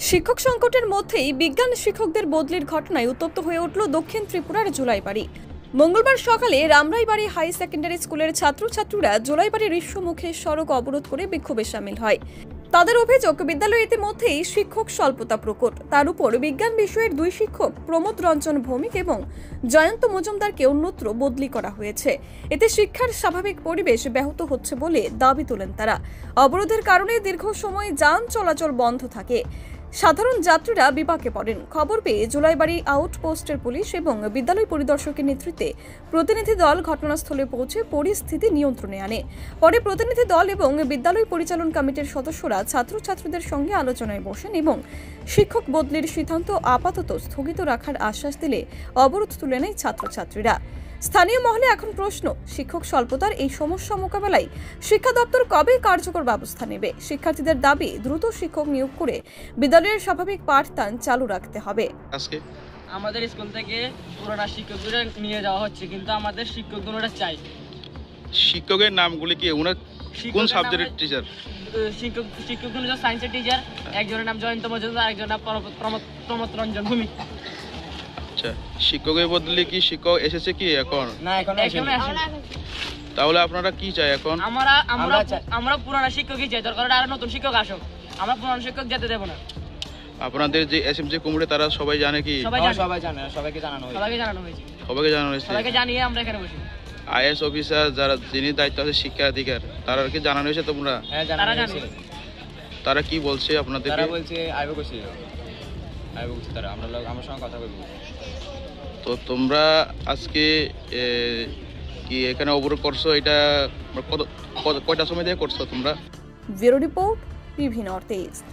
শিক্ষক সংকটের মধ্যেই বিজ্ঞান শিক্ষকদের বদলির ঘটনায় উত্তপ্ত হয়ে উঠল দক্ষিণ ত্রিপুরার জুলাইবাড়ি। মঙ্গলবার সকালে রামরাইবাড়ি হাই সেকেন্ডারি স্কুলের ছাত্রছাত্রীরা জুলাইবাড়ির ঋষ্যমুখে সড়ক অবরোধ করে বিক্ষোভে সামিল হয়। তাদের অভিযোগ, বিদ্যালয়ে ইতিমধ্যেই শিক্ষক স্বল্পতা প্রকট। তার উপর বিজ্ঞান বিষয়ের দুই শিক্ষক প্রমোদ রঞ্জন ভৌমিক এবং জয়ন্ত মজুমদারকে অন্যত্র বদলি করা হয়েছে। এতে শিক্ষার স্বাভাবিক পরিবেশ ব্যাহত হচ্ছে বলে দাবি তোলেন তারা। অবরোধের কারণে দীর্ঘ সময় যান চলাচল বন্ধ থাকে। সাধারণ যাত্রীরা বিপাকে পড়েন। খবর পেয়ে জুলাইবাড়ি আউটপোস্টের পুলিশ এবং বিদ্যালয় পরিদর্শকের নেতৃত্বে প্রতিনিধি দল ঘটনাস্থলে পৌঁছে পরিস্থিতি নিয়ন্ত্রণে আনে। পরে প্রতিনিধি দল এবং বিদ্যালয় পরিচালন কমিটির সদস্যরা ছাত্রছাত্রীদের সঙ্গে আলোচনায় বসেন এবং শিক্ষক বদলির সিদ্ধান্ত আপাতত স্থগিত রাখার আশ্বাস দিলে অবরোধ তুলে নেয় ছাত্রছাত্রীরা। স্থানীয় মহলে এখন প্রশ্ন, শিক্ষক স্বল্পতার এই সমস্যা মোকাবেলায় শিক্ষা দপ্তর কবে কার্যকর ব্যবস্থা নেবে? শিক্ষার্থীদের দাবি, দ্রুত শিক্ষক নিয়োগ করে বিদ্যালয়ের স্বাভাবিক পাঠদান চালু রাখতে হবে। আজকে আমাদের স্কুল থেকে পুরোনো শিক্ষকদের নিয়ে যাওয়া হচ্ছে, কিন্তু আমাদের শিক্ষকগুলোরা চাই। শিক্ষকের নামগুলি কি? ওনার কোন সাবজেক্টের টিচার? শিক্ষকগুলো সায়েন্সের টিচার, একজনের নাম জয়ন্ত মজুমদার, একজনের নাম প্রমোদ রঞ্জন ভৌমিক। আচ্ছা, শিক্ষকের বদলে কি শিক্ষক এসেছে কি এখন? না, এখনো আসেনি। তাহলে আপনারা কি চাই এখন? আমরা পুরোনো শিক্ষকই চাই, দরকার আর নতুন শিক্ষক আসুক। আমরা পুরোনো শিক্ষক যেতে দেব না। আপনাদের যে এসএমজি কমিটি তারা সবাই জানে কি? সবাই জানে, সবাইকে জানানো হয়েছে। সবাইকে জানিয়ে আমরা এখানে বসি। আইএস অফিসার যারা যিনি দায়িত্ব আছে শিক্ষা অধিকার, তারা কি জানানো হয়েছে তোমরা? হ্যাঁ, জানানো হয়েছে। তারা কি বলছে আপনাদের? তারা বলছে আইবো কইছে তারা, আমার সঙ্গে কথা বলবো। তো তোমরা আজকে কি এখানে অবরোধ করছো? এটা কয়টা সময় দিয়ে করছো তোমরা? Bureau report, TV north east.